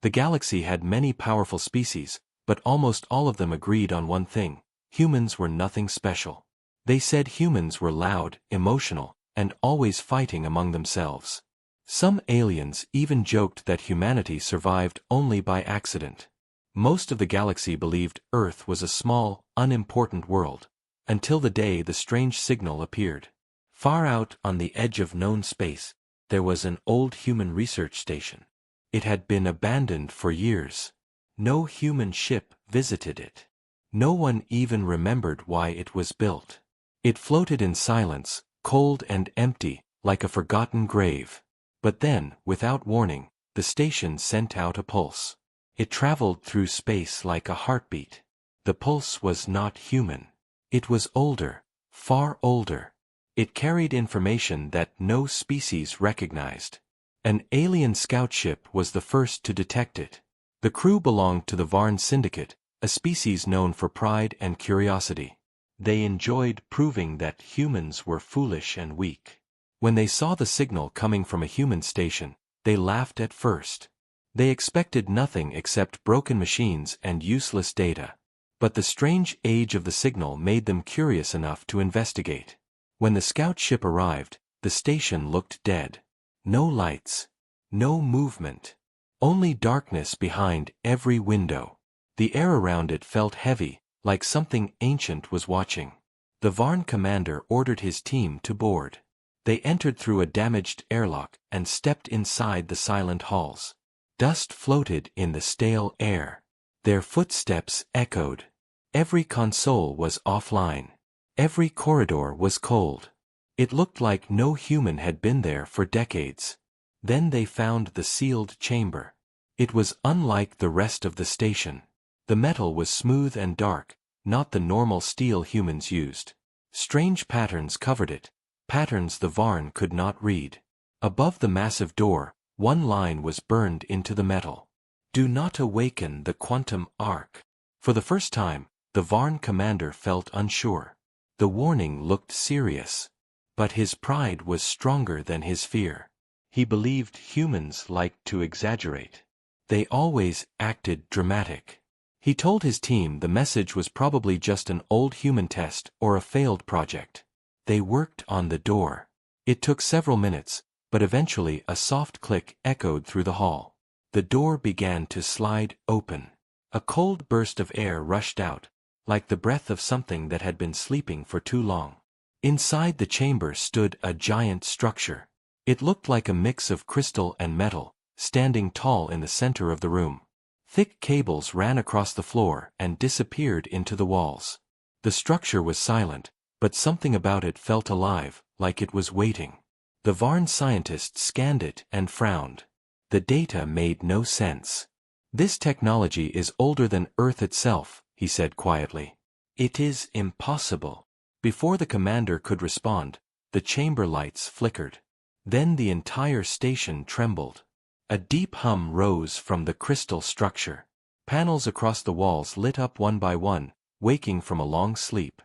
The galaxy had many powerful species, but almost all of them agreed on one thing: humans were nothing special. They said humans were loud, emotional, and always fighting among themselves. Some aliens even joked that humanity survived only by accident. Most of the galaxy believed Earth was a small, unimportant world, until the day the strange signal appeared. Far out on the edge of known space, there was an old human research station. It had been abandoned for years. No human ship visited it. No one even remembered why it was built. It floated in silence, cold and empty, like a forgotten grave. But then, without warning, the station sent out a pulse. It traveled through space like a heartbeat. The pulse was not human. It was older, far older. It carried information that no species recognized. An alien scout ship was the first to detect it. The crew belonged to the Varn Syndicate, a species known for pride and curiosity. They enjoyed proving that humans were foolish and weak. When they saw the signal coming from a human station, they laughed at first. They expected nothing except broken machines and useless data. But the strange age of the signal made them curious enough to investigate. When the scout ship arrived, the station looked dead. No lights. No movement. Only darkness behind every window. The air around it felt heavy, like something ancient was watching. The Varn commander ordered his team to board. They entered through a damaged airlock and stepped inside the silent halls. Dust floated in the stale air. Their footsteps echoed. Every console was offline. Every corridor was cold. It looked like no human had been there for decades. Then they found the sealed chamber. It was unlike the rest of the station. The metal was smooth and dark, not the normal steel humans used. Strange patterns covered it, patterns the Varn could not read. Above the massive door, one line was burned into the metal. Do not awaken the quantum arc. For the first time, the Varn commander felt unsure. The warning looked serious. But his pride was stronger than his fear. He believed humans liked to exaggerate. They always acted dramatic. He told his team the message was probably just an old human test or a failed project. They worked on the door. It took several minutes, but eventually a soft click echoed through the hall. The door began to slide open. A cold burst of air rushed out, like the breath of something that had been sleeping for too long. Inside the chamber stood a giant structure. It looked like a mix of crystal and metal, standing tall in the center of the room. Thick cables ran across the floor and disappeared into the walls. The structure was silent, but something about it felt alive, like it was waiting. The Varn scientist scanned it and frowned. The data made no sense. This technology is older than Earth itself, he said quietly. It is impossible. Before the commander could respond, the chamber lights flickered. Then the entire station trembled. A deep hum rose from the crystal structure. Panels across the walls lit up one by one, waking from a long sleep.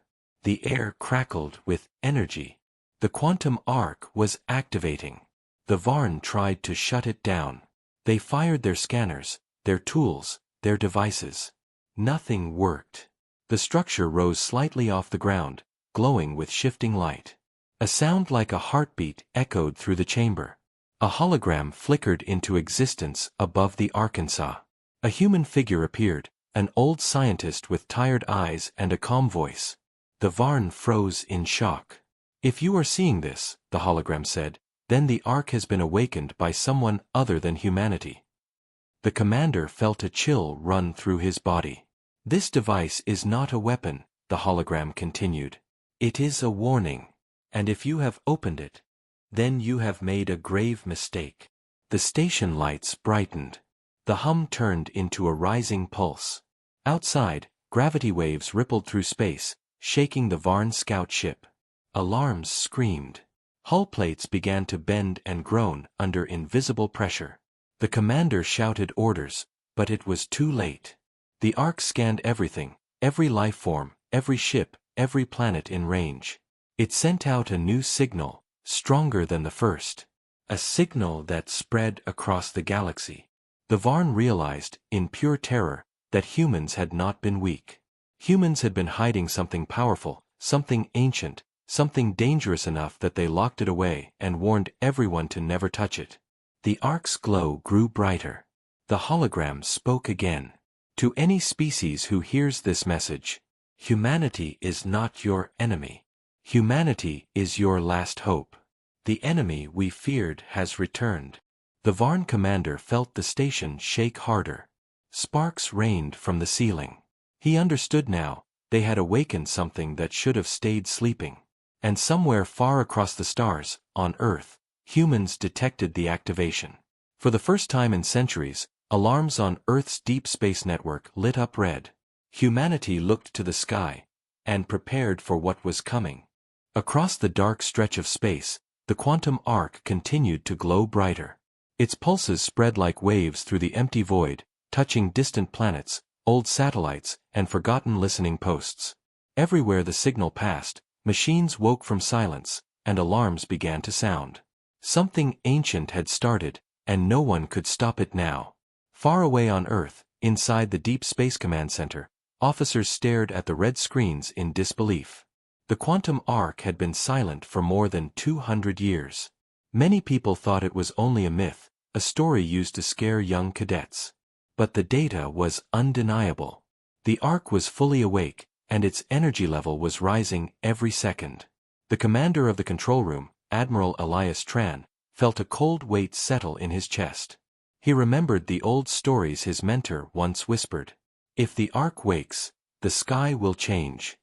The air crackled with energy. The quantum arc was activating. The Varn tried to shut it down. They fired their scanners, their tools, their devices. Nothing worked. The structure rose slightly off the ground, glowing with shifting light. A sound like a heartbeat echoed through the chamber. A hologram flickered into existence above the Arkansas. A human figure appeared, an old scientist with tired eyes and a calm voice. The Varn froze in shock. If you are seeing this, the hologram said, then the Ark has been awakened by someone other than humanity. The commander felt a chill run through his body. This device is not a weapon, the hologram continued. It is a warning. And if you have opened it, then you have made a grave mistake. The station lights brightened. The hum turned into a rising pulse. Outside, gravity waves rippled through space, shaking the Varn scout ship. Alarms screamed. Hull plates began to bend and groan under invisible pressure. The commander shouted orders, but it was too late. The Ark scanned everything, every life form, every ship, every planet in range. It sent out a new signal, stronger than the first. A signal that spread across the galaxy. The Varn realized, in pure terror, that humans had not been weak. Humans had been hiding something powerful, something ancient, something dangerous enough that they locked it away and warned everyone to never touch it. The Ark's glow grew brighter. The hologram spoke again. To any species who hears this message, humanity is not your enemy. Humanity is your last hope. The enemy we feared has returned. The Varn commander felt the station shake harder. Sparks rained from the ceiling. He understood now, they had awakened something that should have stayed sleeping. And somewhere far across the stars, on Earth, humans detected the activation. For the first time in centuries, alarms on Earth's deep space network lit up red. Humanity looked to the sky, and prepared for what was coming. Across the dark stretch of space, the quantum arc continued to glow brighter. Its pulses spread like waves through the empty void, touching distant planets, old satellites, and forgotten listening posts. Everywhere the signal passed, machines woke from silence, and alarms began to sound. Something ancient had started, and no one could stop it now. Far away on Earth, inside the Deep Space Command Center, officers stared at the red screens in disbelief. The quantum arc had been silent for more than 200 years. Many people thought it was only a myth, a story used to scare young cadets. But the data was undeniable. The arc was fully awake, and its energy level was rising every second. The commander of the control room, Admiral Elias Tran, felt a cold weight settle in his chest. He remembered the old stories his mentor once whispered. If the arc wakes, the sky will change.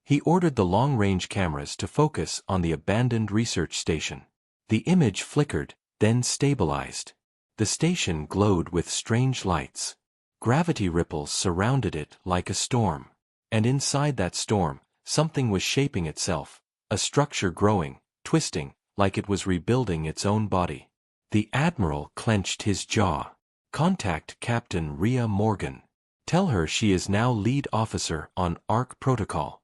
He ordered the long-range cameras to focus on the abandoned research station. The image flickered, then stabilized. The station glowed with strange lights. Gravity ripples surrounded it like a storm. And inside that storm, something was shaping itself, a structure growing, twisting, like it was rebuilding its own body. The Admiral clenched his jaw. Contact Captain Rhea Morgan. Tell her she is now lead officer on ARC Protocol.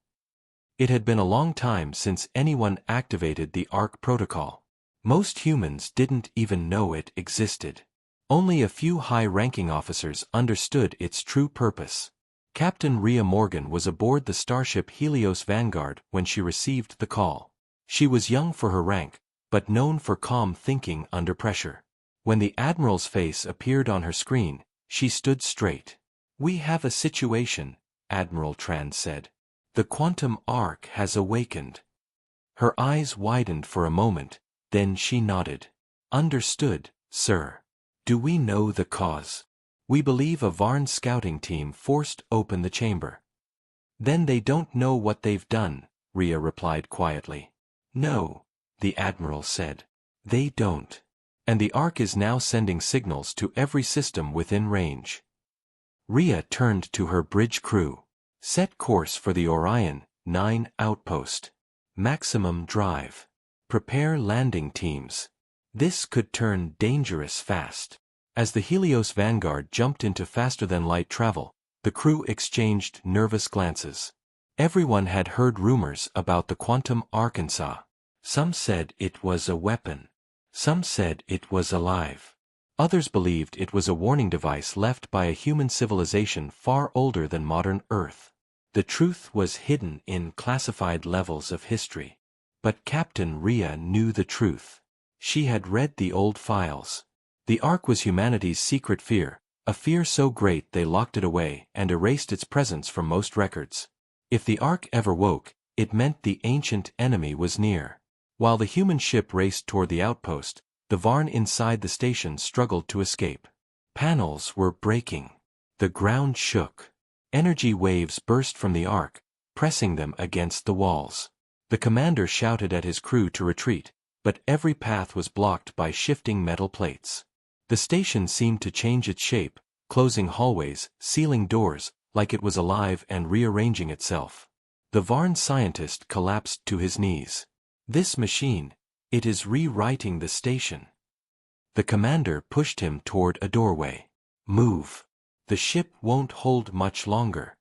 It had been a long time since anyone activated the ARC Protocol. Most humans didn't even know it existed. Only a few high-ranking officers understood its true purpose. Captain Rhea Morgan was aboard the starship Helios Vanguard when she received the call. She was young for her rank, but known for calm thinking under pressure. When the Admiral's face appeared on her screen, she stood straight. "We have a situation," Admiral Tran said. "The quantum arc has awakened." Her eyes widened for a moment, then she nodded. "Understood, sir. Do we know the cause?" "We believe a Varn scouting team forced open the chamber." "Then they don't know what they've done," Rhea replied quietly. "No," the Admiral said. "They don't. And the Ark is now sending signals to every system within range." Rhea turned to her bridge crew. "Set course for the Orion 9 outpost. Maximum drive. Prepare landing teams. This could turn dangerous fast." As the Helios Vanguard jumped into faster-than-light travel, the crew exchanged nervous glances. Everyone had heard rumors about the quantum Arkansas. Some said it was a weapon. Some said it was alive. Others believed it was a warning device left by a human civilization far older than modern Earth. The truth was hidden in classified levels of history. But Captain Rhea knew the truth. She had read the old files. The Ark was humanity's secret fear, a fear so great they locked it away and erased its presence from most records. If the Ark ever woke, it meant the ancient enemy was near. While the human ship raced toward the outpost, the Varn inside the station struggled to escape. Panels were breaking. The ground shook. Energy waves burst from the Ark, pressing them against the walls. The commander shouted at his crew to retreat, but every path was blocked by shifting metal plates. The station seemed to change its shape, closing hallways, sealing doors, like it was alive and rearranging itself. The Varn scientist collapsed to his knees. "This machine, it is rewriting the station." The commander pushed him toward a doorway. "Move. The ship won't hold much longer."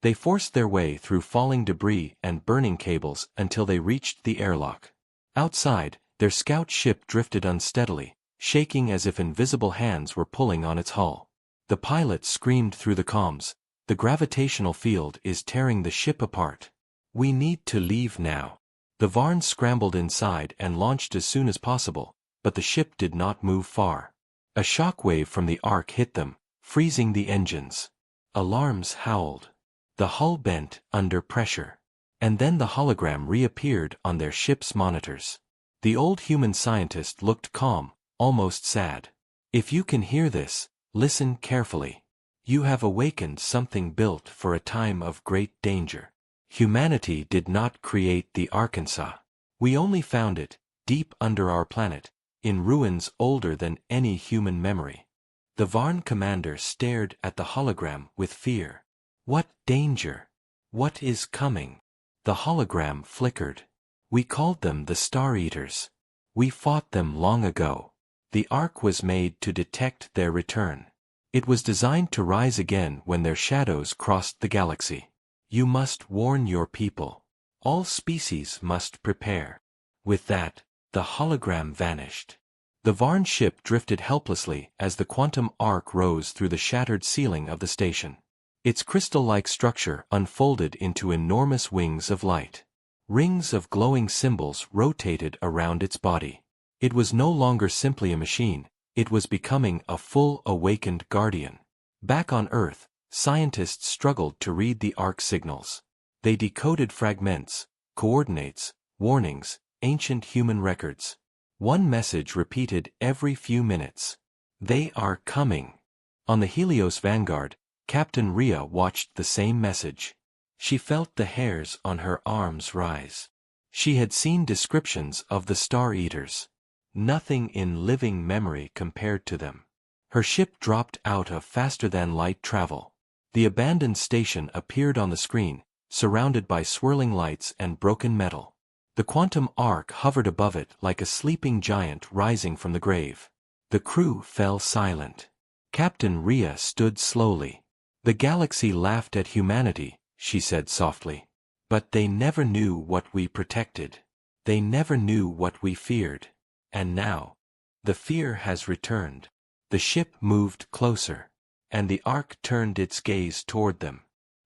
They forced their way through falling debris and burning cables until they reached the airlock. Outside, their scout ship drifted unsteadily, shaking as if invisible hands were pulling on its hull. The pilot screamed through the comms, "The gravitational field is tearing the ship apart. We need to leave now." The Varn scrambled inside and launched as soon as possible, but the ship did not move far. A shock wave from the arc hit them, freezing the engines. Alarms howled. The hull bent under pressure. And then the hologram reappeared on their ship's monitors. The old human scientist looked calm, almost sad. "If you can hear this, listen carefully. You have awakened something built for a time of great danger. Humanity did not create the Arkansas. We only found it, deep under our planet, in ruins older than any human memory." The Varn commander stared at the hologram with fear. "What danger? What is coming?" The hologram flickered. "We called them the Star Eaters. We fought them long ago. The Ark was made to detect their return. It was designed to rise again when their shadows crossed the galaxy. You must warn your people. All species must prepare." With that, the hologram vanished. The Varn ship drifted helplessly as the quantum arc rose through the shattered ceiling of the station. Its crystal-like structure unfolded into enormous wings of light. Rings of glowing symbols rotated around its body. It was no longer simply a machine, it was becoming a full awakened guardian. Back on Earth, scientists struggled to read the arc signals. They decoded fragments, coordinates, warnings, ancient human records. One message repeated every few minutes. "They are coming." On the Helios Vanguard, Captain Rhea watched the same message. She felt the hairs on her arms rise. She had seen descriptions of the Star Eaters. Nothing in living memory compared to them. Her ship dropped out of faster-than-light travel. The abandoned station appeared on the screen, surrounded by swirling lights and broken metal. The quantum arc hovered above it like a sleeping giant rising from the grave. The crew fell silent. Captain Rhea stood slowly. "The galaxy laughed at humanity," she said softly. "But they never knew what we protected. They never knew what we feared. And now, the fear has returned." The ship moved closer. And the arc turned its gaze toward them.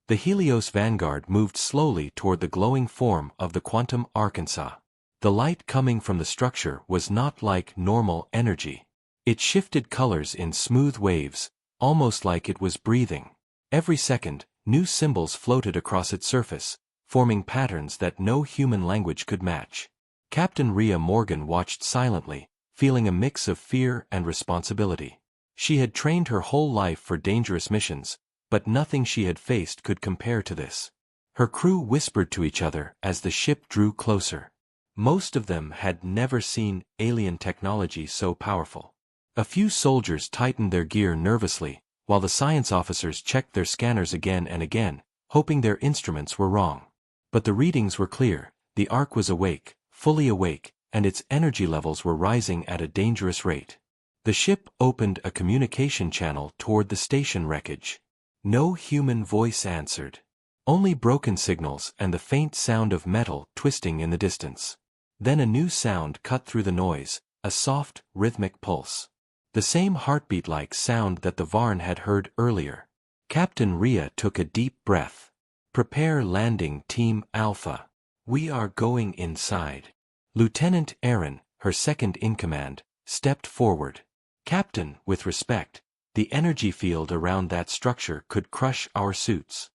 The Helios Vanguard moved slowly toward the glowing form of the quantum Arkansas. The light coming from the structure was not like normal energy. It shifted colors in smooth waves, almost like it was breathing. Every second, new symbols floated across its surface, forming patterns that no human language could match. Captain Rhea Morgan watched silently, feeling a mix of fear and responsibility. She had trained her whole life for dangerous missions, but nothing she had faced could compare to this. Her crew whispered to each other as the ship drew closer. Most of them had never seen alien technology so powerful. A few soldiers tightened their gear nervously, while the science officers checked their scanners again and again, hoping their instruments were wrong. But the readings were clear, the Ark was awake, fully awake, and its energy levels were rising at a dangerous rate. The ship opened a communication channel toward the station wreckage. No human voice answered. Only broken signals and the faint sound of metal twisting in the distance. Then a new sound cut through the noise, a soft, rhythmic pulse. The same heartbeat-like sound that the Varn had heard earlier. Captain Rhea took a deep breath. "Prepare landing, Team Alpha. We are going inside." Lieutenant Aaron, her second-in-command, stepped forward. "Captain," with respect, "the energy field around that structure could crush our suits."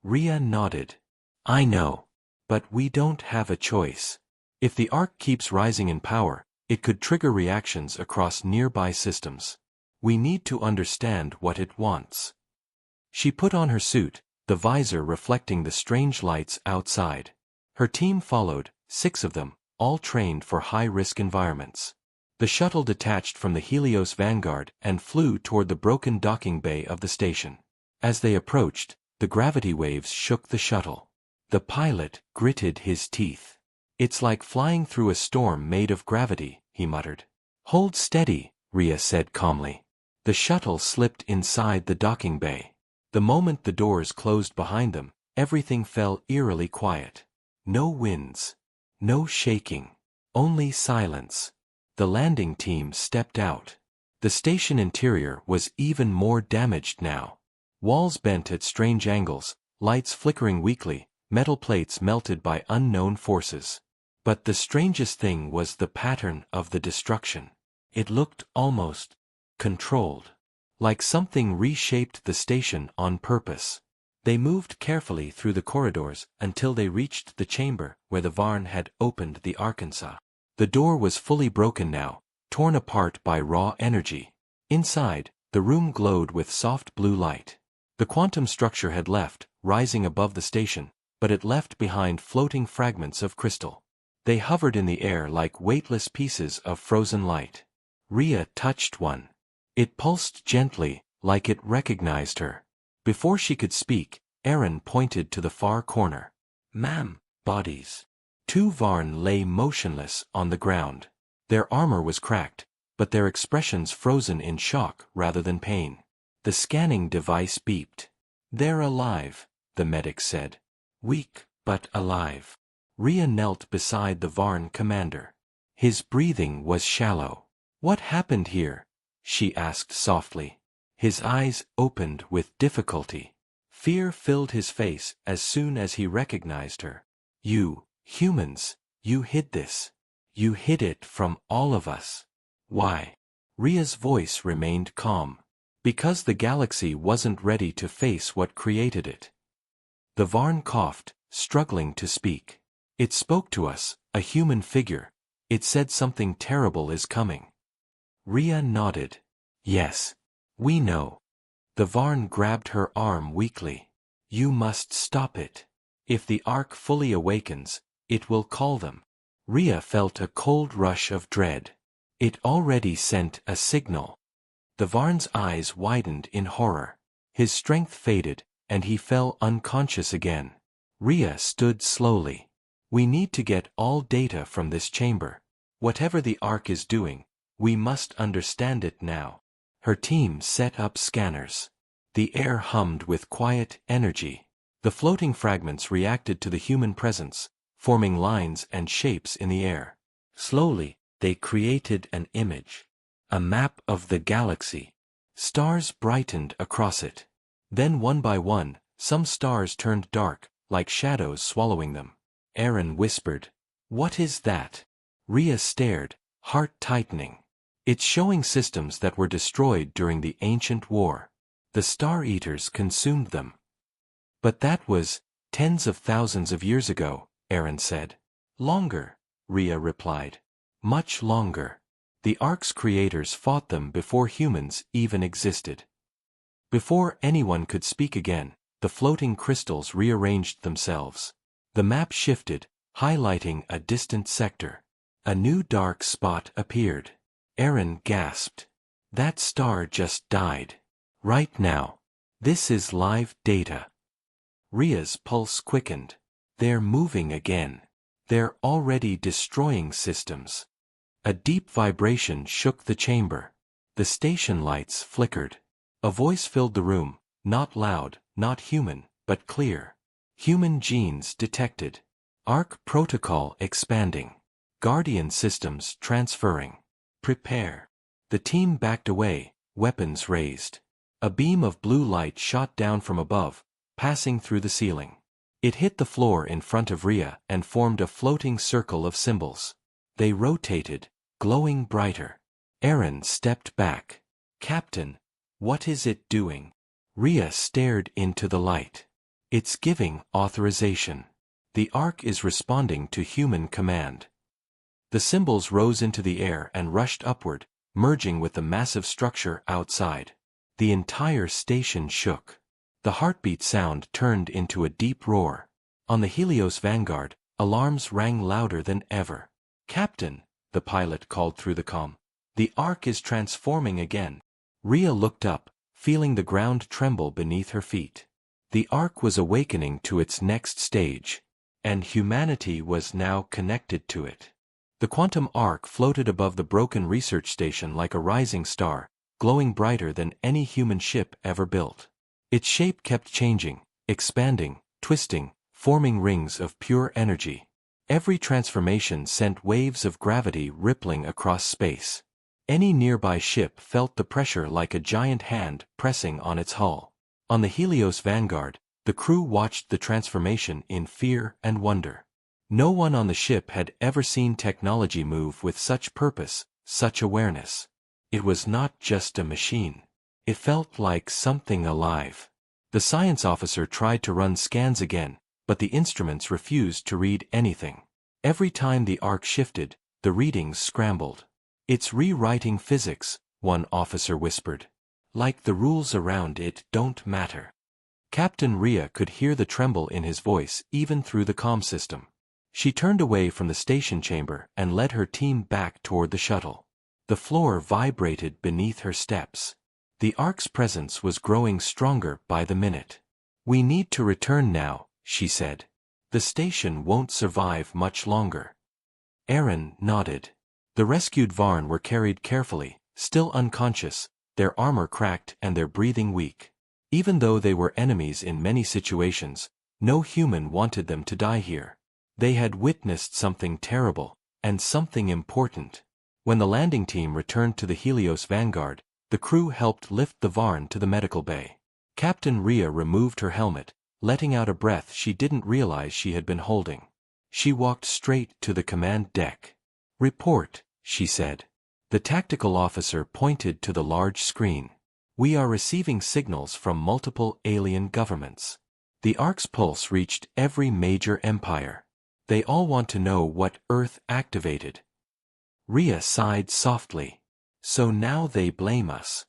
Rhea nodded. "I know. But we don't have a choice. If the Ark keeps rising in power, it could trigger reactions across nearby systems. We need to understand what it wants." She put on her suit, the visor reflecting the strange lights outside. Her team followed, 6 of them, all trained for high-risk environments. The shuttle detached from the Helios Vanguard and flew toward the broken docking bay of the station. As they approached, the gravity waves shook the shuttle. The pilot gritted his teeth. "It's like flying through a storm made of gravity," he muttered. "Hold steady," Rhea said calmly. The shuttle slipped inside the docking bay. The moment the doors closed behind them, everything fell eerily quiet. No winds. No shaking. Only silence. The landing team stepped out. The station interior was even more damaged now. Walls bent at strange angles, lights flickering weakly, metal plates melted by unknown forces. But the strangest thing was the pattern of the destruction. It looked almost controlled. Like something reshaped the station on purpose. They moved carefully through the corridors until they reached the chamber where the Varn had opened the Arkansas. The door was fully broken now, torn apart by raw energy. Inside, the room glowed with soft blue light. The quantum structure had left, rising above the station, but it left behind floating fragments of crystal. They hovered in the air like weightless pieces of frozen light. Rhea touched one. It pulsed gently, like it recognized her. Before she could speak, Aaron pointed to the far corner. "Ma'am, bodies." 2 Varn lay motionless on the ground. Their armor was cracked, but their expressions frozen in shock rather than pain. The scanning device beeped. "They're alive," the medic said. "Weak, but alive." Rhea knelt beside the Varn commander. His breathing was shallow. "What happened here?" she asked softly. His eyes opened with difficulty. Fear filled his face as soon as he recognized her. "You, humans, you hid this. You hid it from all of us." "Why?" Rhea's voice remained calm. "Because the galaxy wasn't ready to face what created it." The Varn coughed, struggling to speak. "It spoke to us, a human figure. It said something terrible is coming." Rhea nodded. "Yes. We know." The Varn grabbed her arm weakly. "You must stop it. If the Ark fully awakens, it will call them." Rhea felt a cold rush of dread. It already sent a signal. The Varn's eyes widened in horror. His strength faded, and he fell unconscious again. Rhea stood slowly. "We need to get all data from this chamber. Whatever the Ark is doing, we must understand it now." Her team set up scanners. The air hummed with quiet energy. The floating fragments reacted to the human presence, forming lines and shapes in the air. Slowly, they created an image. A map of the galaxy. Stars brightened across it. Then one by one, some stars turned dark, like shadows swallowing them. Aaron whispered, "What is that?" Rhea stared, heart tightening. "It's showing systems that were destroyed during the ancient war. The Star Eaters consumed them." "But that was tens of thousands of years ago," Aaron said. "Longer," Rhea replied. "Much longer. The Ark's creators fought them before humans even existed." Before anyone could speak again, the floating crystals rearranged themselves. The map shifted, highlighting a distant sector. A new dark spot appeared. Aaron gasped. "That star just died. Right now. This is live data." Rhea's pulse quickened. "They're moving again. They're already destroying systems." A deep vibration shook the chamber. The station lights flickered. A voice filled the room, not loud, not human, but clear. "Human genes detected. Ark protocol expanding. Guardian systems transferring. Prepare." The team backed away, weapons raised. A beam of blue light shot down from above, passing through the ceiling. It hit the floor in front of Rhea and formed a floating circle of symbols. They rotated, glowing brighter. Aaron stepped back. "Captain, what is it doing?" Rhea stared into the light. "It's giving authorization. The Ark is responding to human command." The symbols rose into the air and rushed upward, merging with the massive structure outside. The entire station shook. The heartbeat sound turned into a deep roar. On the Helios Vanguard, alarms rang louder than ever. "Captain," the pilot called through the comm, "the Ark is transforming again." Rhea looked up, feeling the ground tremble beneath her feet. The Ark was awakening to its next stage, and humanity was now connected to it. The quantum arc floated above the broken research station like a rising star, glowing brighter than any human ship ever built. Its shape kept changing, expanding, twisting, forming rings of pure energy. Every transformation sent waves of gravity rippling across space. Any nearby ship felt the pressure like a giant hand pressing on its hull. On the Helios Vanguard, the crew watched the transformation in fear and wonder. No one on the ship had ever seen technology move with such purpose, such awareness. It was not just a machine. It felt like something alive. The science officer tried to run scans again, but the instruments refused to read anything. Every time the arc shifted, the readings scrambled. "It's rewriting physics," one officer whispered. "Like the rules around it don't matter." Captain Rhea could hear the tremble in his voice even through the comm system. She turned away from the station chamber and led her team back toward the shuttle. The floor vibrated beneath her steps. The Ark's presence was growing stronger by the minute. "We need to return now," she said. "The station won't survive much longer." Aaron nodded. The rescued Varn were carried carefully, still unconscious, their armor cracked and their breathing weak. Even though they were enemies in many situations, no human wanted them to die here. They had witnessed something terrible, and something important. When the landing team returned to the Helios Vanguard, the crew helped lift the Varn to the medical bay. Captain Rhea removed her helmet, letting out a breath she didn't realize she had been holding. She walked straight to the command deck. "Report," she said. The tactical officer pointed to the large screen. "We are receiving signals from multiple alien governments. The Ark's pulse reached every major empire. They all want to know what Earth activated." Rhea sighed softly. "So now they blame us."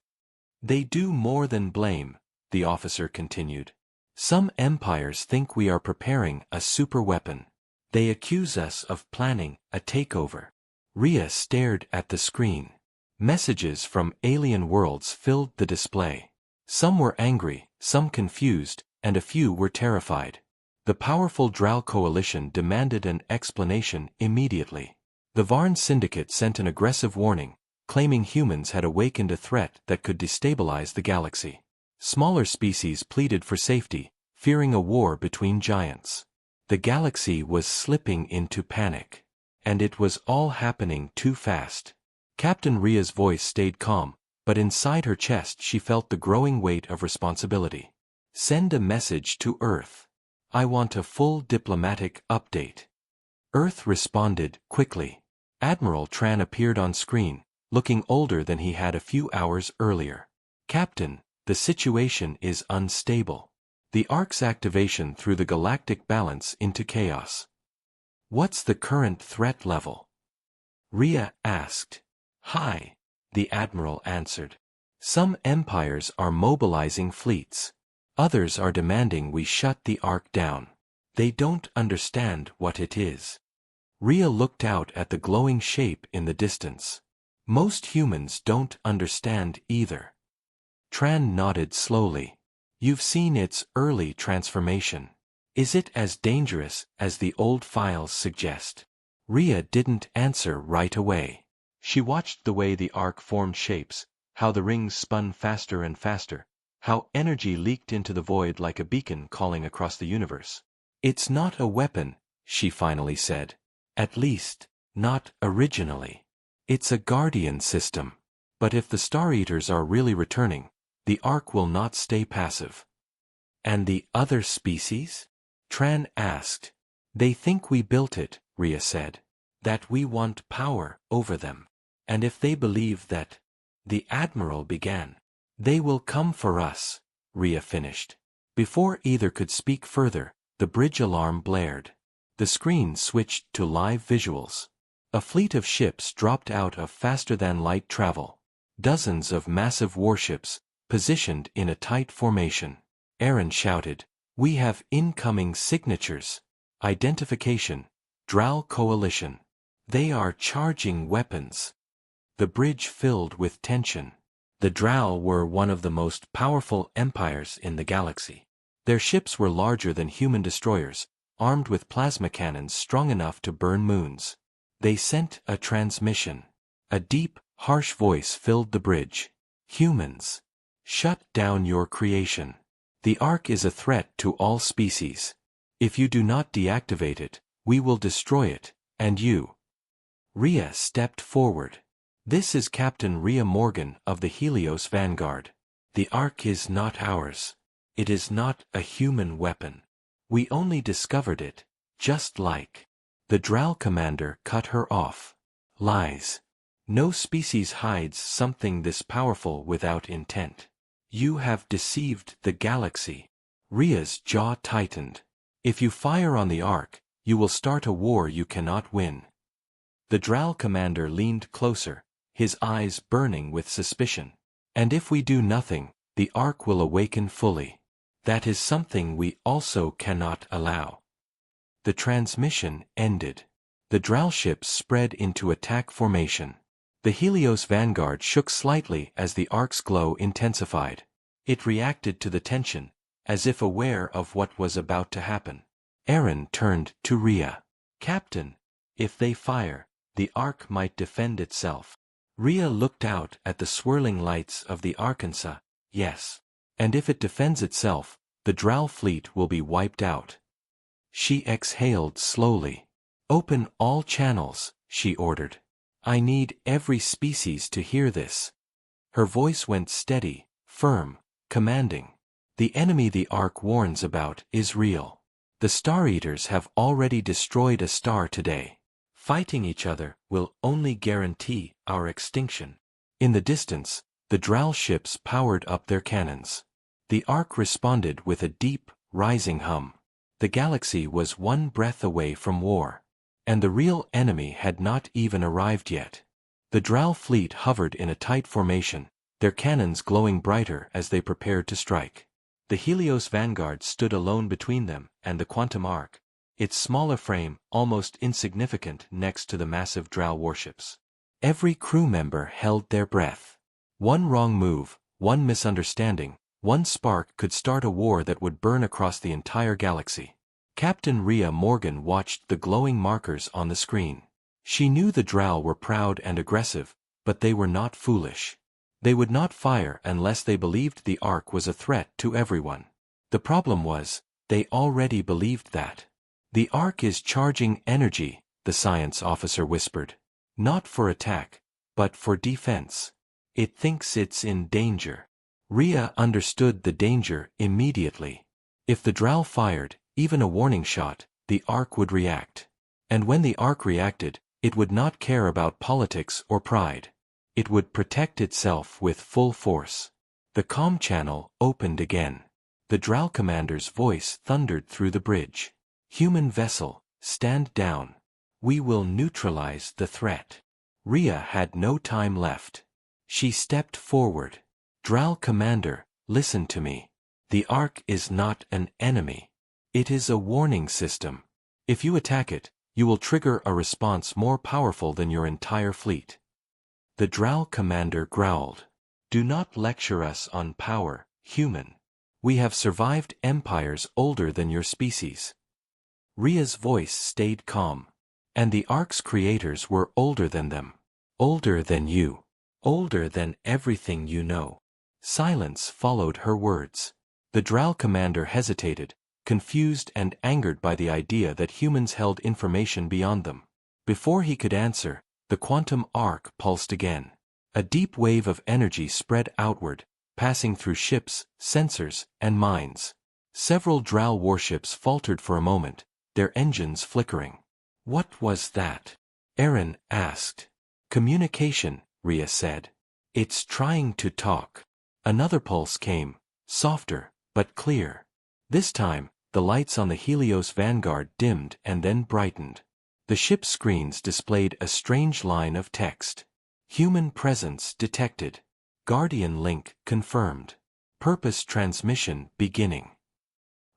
"They do more than blame," the officer continued. "Some empires think we are preparing a superweapon. They accuse us of planning a takeover." Rhea stared at the screen. Messages from alien worlds filled the display. Some were angry, some confused, and a few were terrified. The powerful Drow coalition demanded an explanation immediately. The Varn Syndicate sent an aggressive warning, claiming humans had awakened a threat that could destabilize the galaxy. Smaller species pleaded for safety, fearing a war between giants. The galaxy was slipping into panic. And it was all happening too fast. Captain Rhea's voice stayed calm, but inside her chest she felt the growing weight of responsibility. "Send a message to Earth. I want a full diplomatic update." Earth responded quickly. Admiral Tran appeared on screen, looking older than he had a few hours earlier. "Captain, the situation is unstable. The Ark's activation threw the galactic balance into chaos." "What's the current threat level?" Rhea asked. "High," the Admiral answered. "Some empires are mobilizing fleets. Others are demanding we shut the Ark down. They don't understand what it is." Rhea looked out at the glowing shape in the distance. "Most humans don't understand either." Tran nodded slowly. "You've seen its early transformation. Is it as dangerous as the old files suggest?" Rhea didn't answer right away. She watched the way the Ark formed shapes, how the rings spun faster and faster, how energy leaked into the void like a beacon calling across the universe. "It's not a weapon," she finally said. "At least, not originally. It's a guardian system. But if the Star Eaters are really returning, the Ark will not stay passive." "And the other species?" Tran asked. "They think we built it," Rhea said. "That we want power over them. And if they believe that," the Admiral began. "They will come for us," Rhea finished. Before either could speak further, the bridge alarm blared. The screen switched to live visuals. A fleet of ships dropped out of faster-than-light travel. Dozens of massive warships, positioned in a tight formation. Aaron shouted, "We have incoming signatures. Identification. Drow Coalition. They are charging weapons." The bridge filled with tension. The Drow were one of the most powerful empires in the galaxy. Their ships were larger than human destroyers, armed with plasma cannons strong enough to burn moons. They sent a transmission. A deep, harsh voice filled the bridge. "Humans. Shut down your creation. The Ark is a threat to all species. If you do not deactivate it, We will destroy it, and you. Rhea stepped forward. This is Captain Rhea Morgan of the Helios Vanguard. The Ark is not ours. It is not a human weapon. We only discovered it, just like. The Drow commander cut her off. Lies. No species hides something this powerful without intent. You have deceived the galaxy. Rhea's jaw tightened. If you fire on the Ark, you will start a war you cannot win. The Drow commander leaned closer, his eyes burning with suspicion. And if we do nothing, the Ark will awaken fully. That is something we also cannot allow. The transmission ended. The Drow ships spread into attack formation. The Helios Vanguard shook slightly as the Ark's glow intensified. It reacted to the tension, as if aware of what was about to happen. Aaron turned to Rhea. Captain, if they fire, the Ark might defend itself. Rhea looked out at the swirling lights of the Arkansas. Yes. And if it defends itself, the Drow fleet will be wiped out. She exhaled slowly. Open all channels, she ordered. I need every species to hear this. Her voice went steady, firm, commanding. The enemy the Ark warns about is real. The Star Eaters have already destroyed a star today. Fighting each other will only guarantee our extinction. In the distance, the Drow ships powered up their cannons. The Ark responded with a deep, rising hum. The galaxy was one breath away from war. And the real enemy had not even arrived yet. The Drow fleet hovered in a tight formation, their cannons glowing brighter as they prepared to strike. The Helios Vanguard stood alone between them and the Quantum Ark, its smaller frame almost insignificant next to the massive Drow warships. Every crew member held their breath. One wrong move, one misunderstanding, one spark could start a war that would burn across the entire galaxy. Captain Rhea Morgan watched the glowing markers on the screen. She knew the Drow were proud and aggressive, but they were not foolish. They would not fire unless they believed the Ark was a threat to everyone. The problem was, they already believed that. The Ark is charging energy, the science officer whispered. Not for attack, but for defense. It thinks it's in danger. Rhea understood the danger immediately. If the Drow fired, even a warning shot, the Ark would react. And when the Ark reacted, it would not care about politics or pride. It would protect itself with full force. The comm channel opened again. The Drow commander's voice thundered through the bridge. Human vessel, stand down. We will neutralize the threat. Rhea had no time left. She stepped forward. Drow commander, listen to me. The Ark is not an enemy. It is a warning system. If you attack it, you will trigger a response more powerful than your entire fleet. The Drow commander growled. Do not lecture us on power, human. We have survived empires older than your species. Rhea's voice stayed calm. And the Ark's creators were older than them. Older than you. Older than everything you know. Silence followed her words. The Drow commander hesitated, confused and angered by the idea that humans held information beyond them. Before he could answer, the Quantum Ark pulsed again. A deep wave of energy spread outward, passing through ships, sensors, and mines. Several Drow warships faltered for a moment, their engines flickering. What was that? Aaron asked. Communication, Rhea said. It's trying to talk. Another pulse came, softer, but clear. This time, the lights on the Helios Vanguard dimmed and then brightened. The ship's screens displayed a strange line of text. Human presence detected. Guardian link confirmed. Purpose transmission beginning.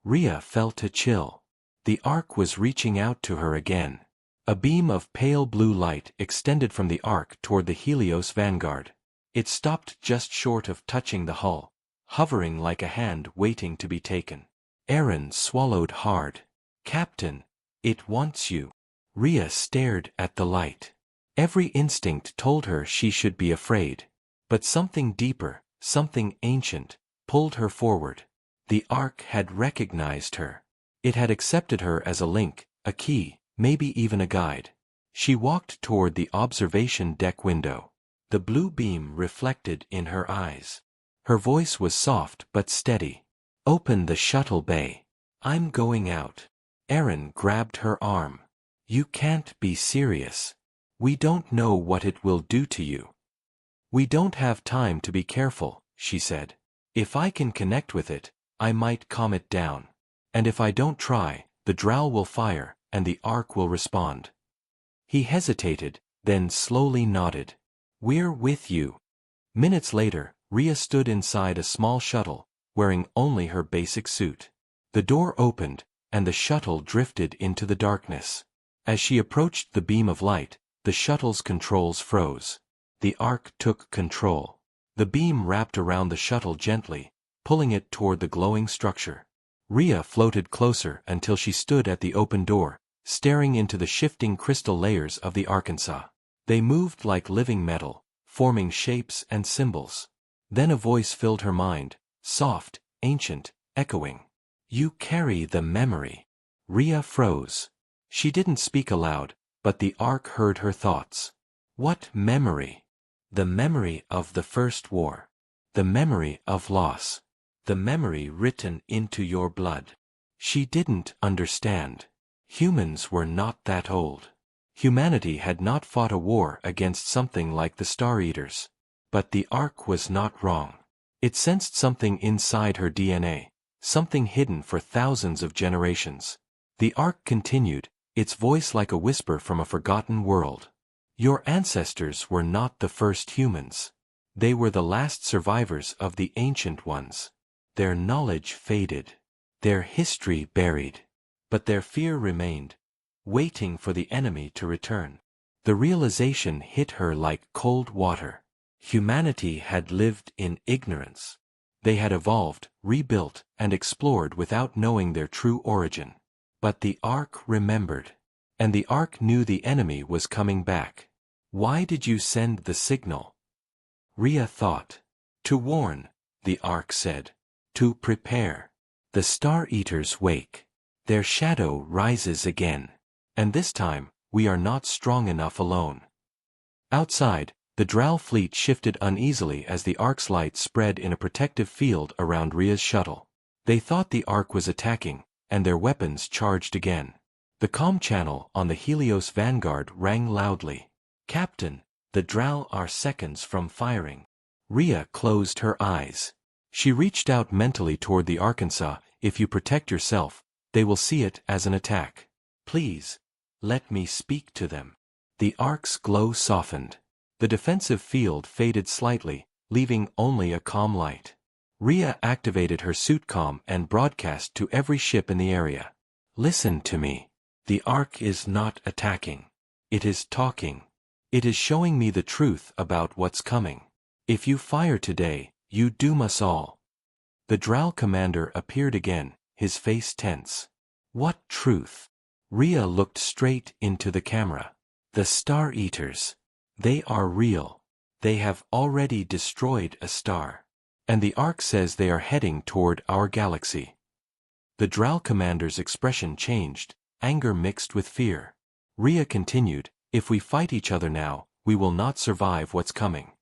Rhea felt a chill. The Ark was reaching out to her again. A beam of pale blue light extended from the Ark toward the Helios Vanguard. It stopped just short of touching the hull, hovering like a hand waiting to be taken. Aaron swallowed hard. Captain, it wants you. Rhea stared at the light. Every instinct told her she should be afraid. But something deeper, something ancient, pulled her forward. The Ark had recognized her. It had accepted her as a link, a key, maybe even a guide. She walked toward the observation deck window. The blue beam reflected in her eyes. Her voice was soft but steady. "Open the shuttle bay. I'm going out." Erin grabbed her arm. "You can't be serious. We don't know what it will do to you." "We don't have time to be careful," she said. "If I can connect with it, I might calm it down. And if I don't try, the Drow will fire, and the Ark will respond." He hesitated, then slowly nodded. "We're with you." Minutes later, Rhea stood inside a small shuttle, wearing only her basic suit. The door opened, and the shuttle drifted into the darkness. As she approached the beam of light, the shuttle's controls froze. The Ark took control. The beam wrapped around the shuttle gently, pulling it toward the glowing structure. Rhea floated closer until she stood at the open door, staring into the shifting crystal layers of the Arkansas. They moved like living metal, forming shapes and symbols. Then a voice filled her mind, soft, ancient, echoing. "You carry the memory." Rhea froze. She didn't speak aloud, but the Ark heard her thoughts. "What memory?" "The memory of the First War. The memory of loss. The memory written into your blood." She didn't understand. Humans were not that old. Humanity had not fought a war against something like the Star Eaters. But the Ark was not wrong. It sensed something inside her DNA, something hidden for thousands of generations. The Ark continued, its voice like a whisper from a forgotten world. "Your ancestors were not the first humans. They were the last survivors of the ancient ones. Their knowledge faded. Their history buried. But their fear remained, waiting for the enemy to return." The realization hit her like cold water. Humanity had lived in ignorance. They had evolved, rebuilt, and explored without knowing their true origin. But the Ark remembered. And the Ark knew the enemy was coming back. "Why did you send the signal?" Rhea thought. "To warn," the Ark said. "To prepare. The Star Eaters wake. Their shadow rises again. And this time, we are not strong enough alone." Outside, the Drow fleet shifted uneasily as the Ark's light spread in a protective field around Rhea's shuttle. They thought the Ark was attacking, and their weapons charged again. The comm channel on the Helios Vanguard rang loudly. "Captain, the Drow are seconds from firing." Rhea closed her eyes. She reached out mentally toward the Arkansas. "If you protect yourself, they will see it as an attack. Please, let me speak to them." The Ark's glow softened. The defensive field faded slightly, leaving only a calm light. Rhea activated her suit comm and broadcast to every ship in the area. "Listen to me. The Ark is not attacking. It is talking. It is showing me the truth about what's coming. If you fire today, you doom us all." The Drow commander appeared again, his face tense. "What truth?" Rhea looked straight into the camera. "The Star Eaters. They are real. They have already destroyed a star. And the Ark says they are heading toward our galaxy." The Drow commander's expression changed, anger mixed with fear. Rhea continued, "If we fight each other now, we will not survive what's coming."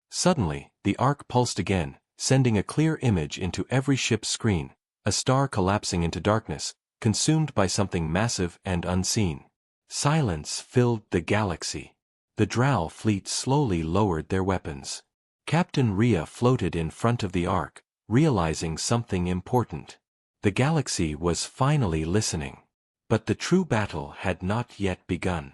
Suddenly, the Ark pulsed again, sending a clear image into every ship's screen, a star collapsing into darkness, consumed by something massive and unseen. Silence filled the galaxy. The Drow fleet slowly lowered their weapons. Captain Rhea floated in front of the Ark, realizing something important. The galaxy was finally listening. But the true battle had not yet begun.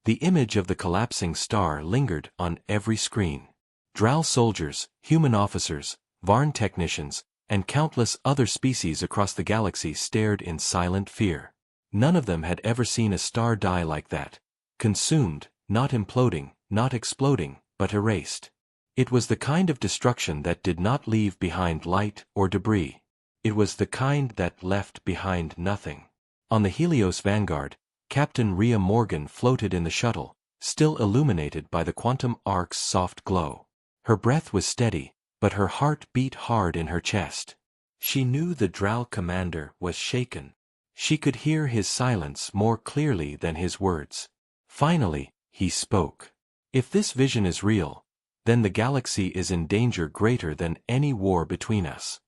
The image of the collapsing star lingered on every screen. Drow soldiers, human officers, Varn technicians, and countless other species across the galaxy stared in silent fear. None of them had ever seen a star die like that. Consumed, not imploding, not exploding, but erased. It was the kind of destruction that did not leave behind light or debris. It was the kind that left behind nothing. On the Helios Vanguard, Captain Rhea Morgan floated in the shuttle, still illuminated by the quantum ark's soft glow. Her breath was steady, but her heart beat hard in her chest. She knew the Drow commander was shaken. She could hear his silence more clearly than his words. Finally, he spoke. If this vision is real, then the galaxy is in danger greater than any war between us.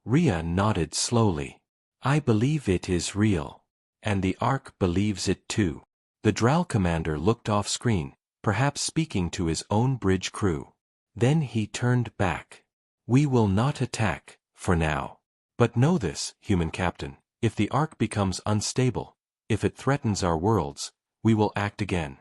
Rhea nodded slowly. I believe it is real. And the Ark believes it too. The Drow commander looked off-screen, perhaps speaking to his own bridge crew. Then he turned back. We will not attack, for now. But know this, human captain, if the Ark becomes unstable, if it threatens our worlds, we will act again.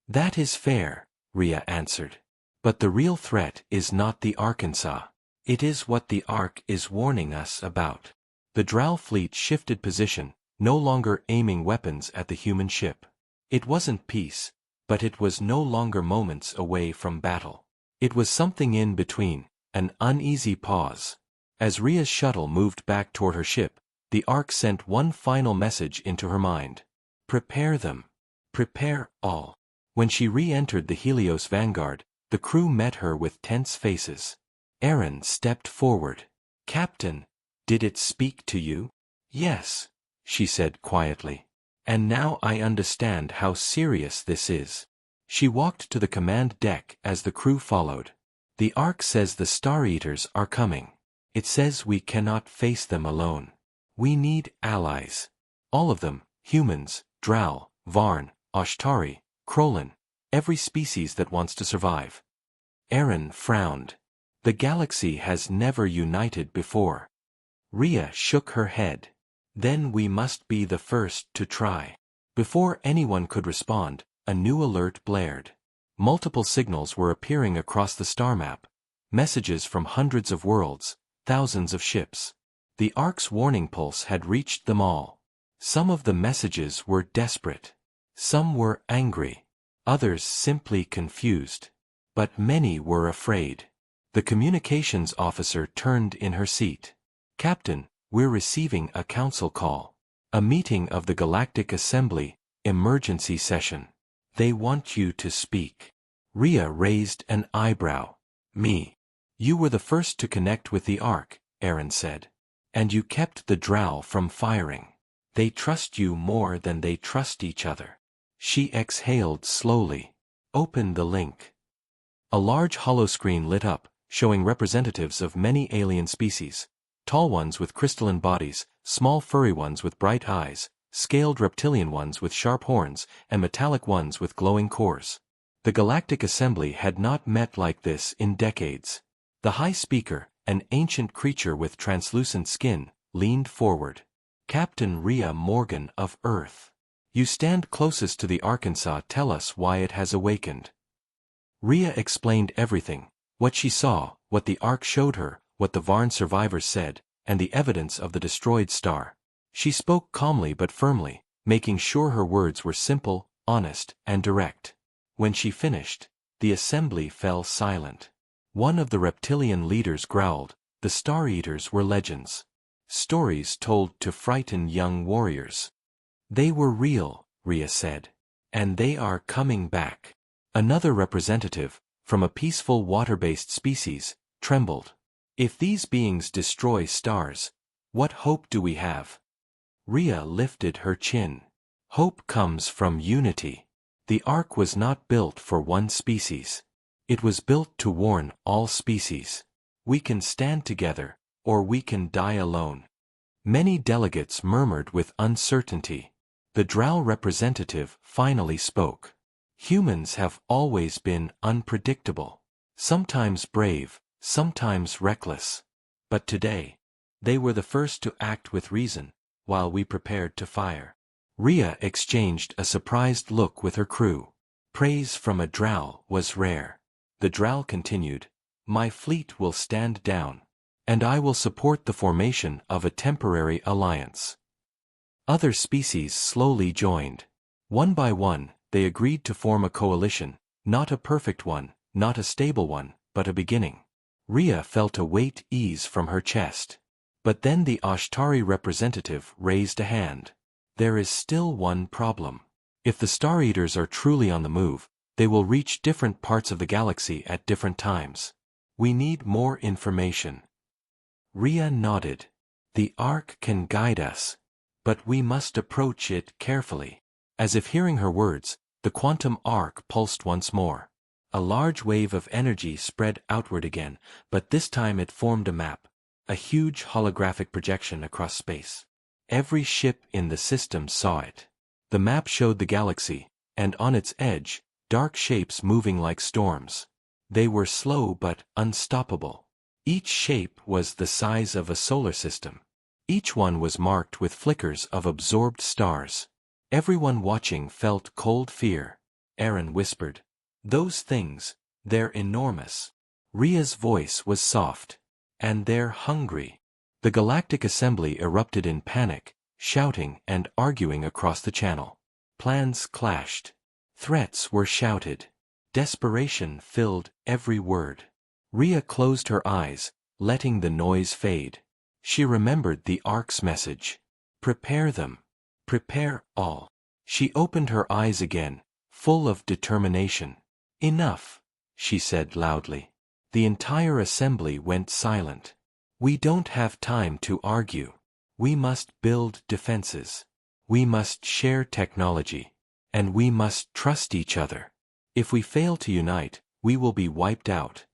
That is fair, Rhea answered. But the real threat is not the Arkansas. It is what the Ark is warning us about. The Drow fleet shifted position, no longer aiming weapons at the human ship. It wasn't peace, but it was no longer moments away from battle. It was something in between, an uneasy pause. As Rhea's shuttle moved back toward her ship, the Ark sent one final message into her mind. Prepare them. Prepare all. When she re-entered the Helios Vanguard, the crew met her with tense faces. Aaron stepped forward. Captain, did it speak to you? Yes, she said quietly. And now I understand how serious this is. She walked to the command deck as the crew followed. The Ark says the Star Eaters are coming. It says we cannot face them alone. We need allies. All of them, humans, Drow, Varn, Ashtari, Krolin, every species that wants to survive. Aaron frowned. The galaxy has never united before. Rhea shook her head. Then we must be the first to try. Before anyone could respond, a new alert blared. Multiple signals were appearing across the star map. Messages from hundreds of worlds, thousands of ships. The Ark's warning pulse had reached them all. Some of the messages were desperate. Some were angry. Others simply confused. But many were afraid. The communications officer turned in her seat. Captain, we're receiving a council call. A meeting of the Galactic Assembly, emergency session. They want you to speak. Rhea raised an eyebrow. Me. You were the first to connect with the Ark, Aaron said. And you kept the Drow from firing. They trust you more than they trust each other. She exhaled slowly. Open the link. A large holoscreen lit up, showing representatives of many alien species. Tall ones with crystalline bodies, small furry ones with bright eyes, scaled reptilian ones with sharp horns, and metallic ones with glowing cores. The Galactic Assembly had not met like this in decades. The High Speaker, an ancient creature with translucent skin, leaned forward. Captain Rhea Morgan of Earth. You stand closest to the Arkansas. Tell us why it has awakened. Rhea explained everything, what she saw, what the Ark showed her, what the Varn survivors said, and the evidence of the destroyed star. She spoke calmly but firmly, making sure her words were simple, honest, and direct. When she finished, the assembly fell silent. One of the reptilian leaders growled, the Star Eaters were legends. Stories told to frighten young warriors. They were real, Rhea said. And they are coming back. Another representative, from a peaceful water-based species, trembled. If these beings destroy stars, what hope do we have? Rhea lifted her chin. Hope comes from unity. The Ark was not built for one species. It was built to warn all species. We can stand together, or we can die alone. Many delegates murmured with uncertainty. The Drow representative finally spoke. Humans have always been unpredictable. Sometimes brave, sometimes reckless. But today, they were the first to act with reason, while we prepared to fire. Rhea exchanged a surprised look with her crew. Praise from a Drow was rare. The Drow continued, My fleet will stand down. And I will support the formation of a temporary alliance. Other species slowly joined. One by one, they agreed to form a coalition, not a perfect one, not a stable one, but a beginning. Rhea felt a weight ease from her chest. But then the Ashtari representative raised a hand. There is still one problem. If the Star Eaters are truly on the move, they will reach different parts of the galaxy at different times. We need more information. Rhea nodded. The Ark can guide us. but we must approach it carefully. As if hearing her words, the quantum arc pulsed once more. A large wave of energy spread outward again, but this time it formed a map, a huge holographic projection across space. Every ship in the system saw it. The map showed the galaxy, and on its edge, dark shapes moving like storms. They were slow but unstoppable. Each shape was the size of a solar system. Each one was marked with flickers of absorbed stars. Everyone watching felt cold fear. Aaron whispered, "Those things, they're enormous." Rhea's voice was soft. "And they're hungry." The Galactic Assembly erupted in panic, shouting and arguing across the channel. Plans clashed. Threats were shouted. Desperation filled every word. Rhea closed her eyes, letting the noise fade. She remembered the Ark's message. Prepare them. Prepare all. She opened her eyes again, full of determination. Enough, she said loudly. The entire assembly went silent. We don't have time to argue. We must build defenses. We must share technology. And we must trust each other. If we fail to unite, we will be wiped out.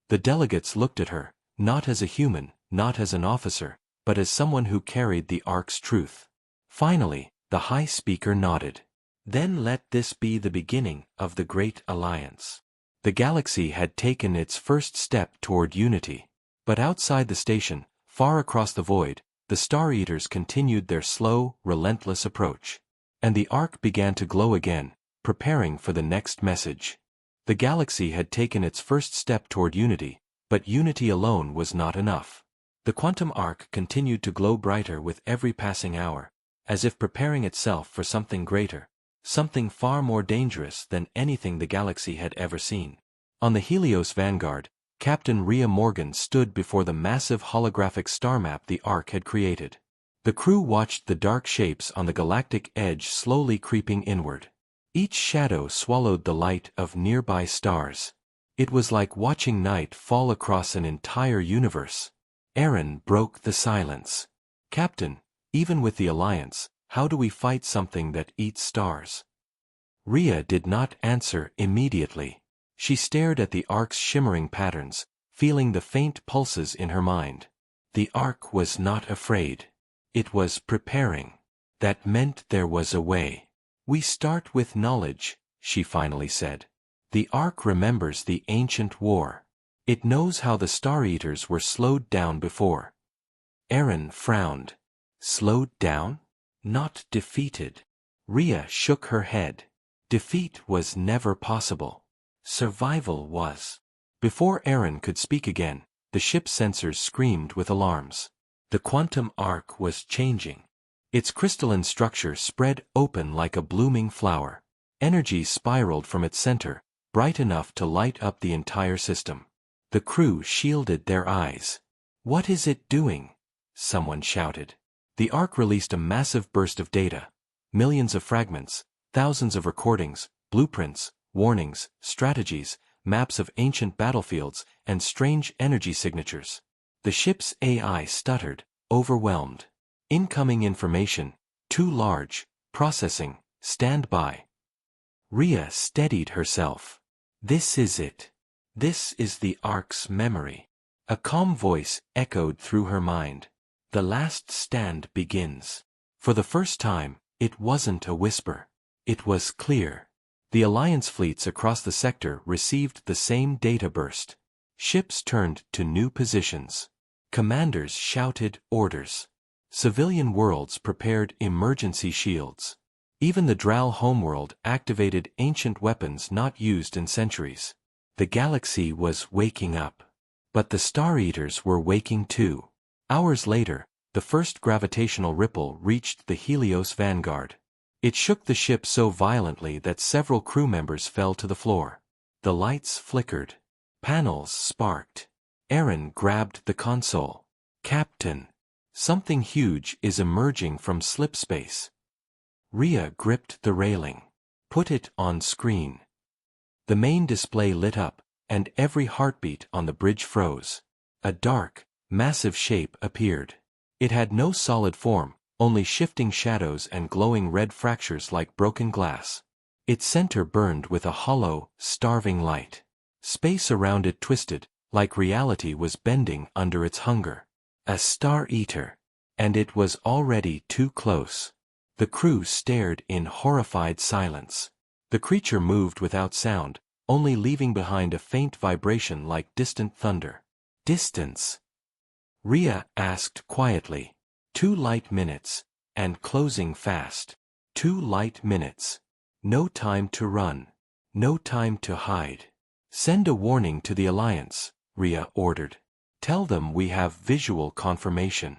The delegates looked at her, not as a human, not as an officer, but as someone who carried the Ark's truth. Finally, the High Speaker nodded. Then let this be the beginning of the Great Alliance. The galaxy had taken its first step toward unity. But outside the station, far across the void, the Star Eaters continued their slow, relentless approach. And the Ark began to glow again, preparing for the next message. The galaxy had taken its first step toward unity, but unity alone was not enough. The quantum arc continued to glow brighter with every passing hour, as if preparing itself for something greater, something far more dangerous than anything the galaxy had ever seen. On the Helios Vanguard, Captain Rhea Morgan stood before the massive holographic star map the Ark had created. The crew watched the dark shapes on the galactic edge slowly creeping inward. Each shadow swallowed the light of nearby stars. It was like watching night fall across an entire universe. Aaron broke the silence. "Captain, even with the Alliance, how do we fight something that eats stars?" Rhea did not answer immediately. She stared at the Ark's shimmering patterns, feeling the faint pulses in her mind. The Ark was not afraid. It was preparing. That meant there was a way. "We start with knowledge," she finally said. "The Ark remembers the ancient war. It knows how the Star Eaters were slowed down before." Aaron frowned. Slowed down? Not defeated. Rhea shook her head. Defeat was never possible. Survival was. Before Aaron could speak again, the ship's sensors screamed with alarms. The quantum arc was changing. Its crystalline structure spread open like a blooming flower. Energy spiraled from its center, bright enough to light up the entire system. The crew shielded their eyes. "What is it doing?" someone shouted. The Ark released a massive burst of data. Millions of fragments, thousands of recordings, blueprints, warnings, strategies, maps of ancient battlefields, and strange energy signatures. The ship's AI stuttered, overwhelmed. "Incoming information, too large, processing, stand by." Rhea steadied herself. "This is it. This is the Ark's memory." A calm voice echoed through her mind. "The last stand begins." For the first time, it wasn't a whisper. It was clear. The Alliance fleets across the sector received the same data burst. Ships turned to new positions. Commanders shouted orders. Civilian worlds prepared emergency shields. Even the Drow homeworld activated ancient weapons not used in centuries. The galaxy was waking up. But the Star Eaters were waking too. Hours later, the first gravitational ripple reached the Helios Vanguard. It shook the ship so violently that several crew members fell to the floor. The lights flickered. Panels sparked. Aaron grabbed the console. "Captain, something huge is emerging from slipspace." Rhea gripped the railing. "Put it on screen." The main display lit up, and every heartbeat on the bridge froze. A dark, massive shape appeared. It had no solid form, only shifting shadows and glowing red fractures like broken glass. Its center burned with a hollow, starving light. Space around it twisted, like reality was bending under its hunger. A star-eater. And it was already too close. The crew stared in horrified silence. The creature moved without sound, only leaving behind a faint vibration like distant thunder. Distance? Rhea asked quietly. 2 light minutes, and closing fast. 2 light minutes. No time to run. No time to hide. Send a warning to the Alliance, Rhea ordered. Tell them we have visual confirmation.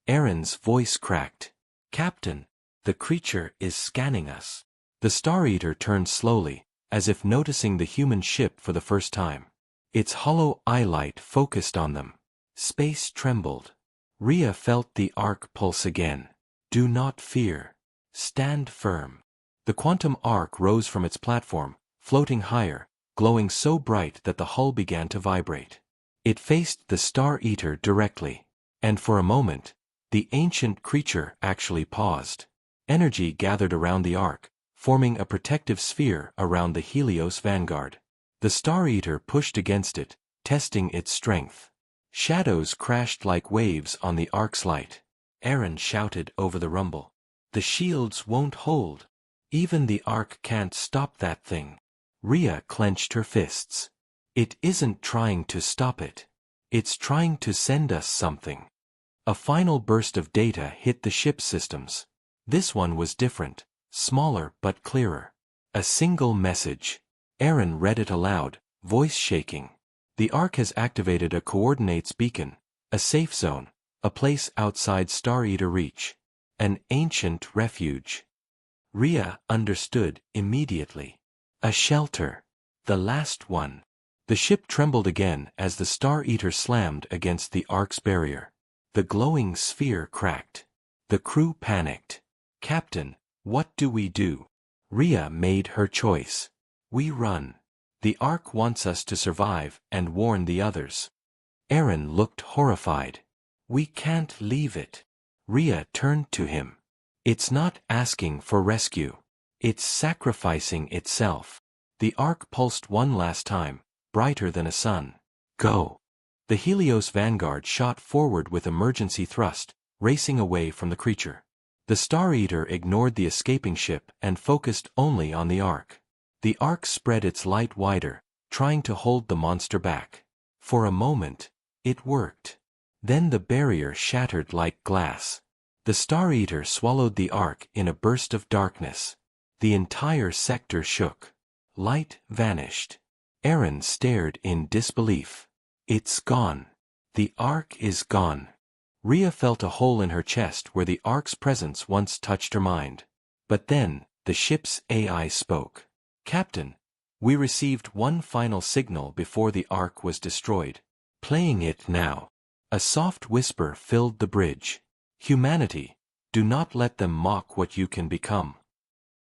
Aaron's voice cracked. Captain, the creature is scanning us. The Star-Eater turned slowly, as if noticing the human ship for the first time. Its hollow eye-light focused on them. Space trembled. Rhea felt the arc pulse again. Do not fear. Stand firm. The quantum arc rose from its platform, floating higher, glowing so bright that the hull began to vibrate. It faced the Star-Eater directly. And for a moment, the ancient creature actually paused. Energy gathered around the arc, forming a protective sphere around the Helios vanguard. The Star-Eater pushed against it, testing its strength. Shadows crashed like waves on the arc's light. Aaron shouted over the rumble. The shields won't hold. Even the arc can't stop that thing. Rhea clenched her fists. It isn't trying to stop it. It's trying to send us something. A final burst of data hit the ship's systems. This one was different, smaller but clearer. A single message. Aaron read it aloud, voice shaking. The arc has activated a coordinates beacon, a safe zone, a place outside Star-Eater reach. An ancient refuge. Rhea understood immediately. A shelter. The last one. The ship trembled again as the Star-Eater slammed against the arc's barrier. The glowing sphere cracked. The crew panicked. Captain, what do we do? Rhea made her choice. We run. The arc wants us to survive and warn the others. Aaron looked horrified. We can't leave it. Rhea turned to him. It's not asking for rescue. It's sacrificing itself. The arc pulsed one last time, brighter than a sun. Go. The Helios vanguard shot forward with emergency thrust, racing away from the creature. The Star-Eater ignored the escaping ship and focused only on the arc. The arc spread its light wider, trying to hold the monster back. For a moment, it worked. Then the barrier shattered like glass. The Star-Eater swallowed the arc in a burst of darkness. The entire sector shook. Light vanished. Aaron stared in disbelief. It's gone. The arc is gone. Rhea felt a hole in her chest where the arc's presence once touched her mind. But then, the ship's AI spoke. Captain, we received one final signal before the arc was destroyed. Playing it now. A soft whisper filled the bridge. Humanity, do not let them mock what you can become.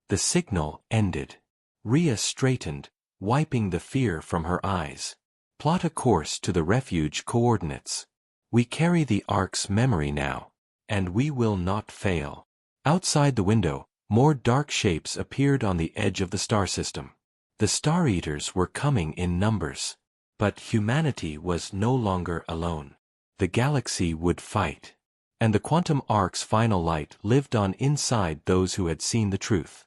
The signal ended. Rhea straightened, wiping the fear from her eyes. Plot a course to the refuge coordinates. We carry the arc's memory now, and we will not fail. Outside the window, more dark shapes appeared on the edge of the star system. The Star-Eaters were coming in numbers. But humanity was no longer alone. The galaxy would fight. And the quantum arc's final light lived on inside those who had seen the truth.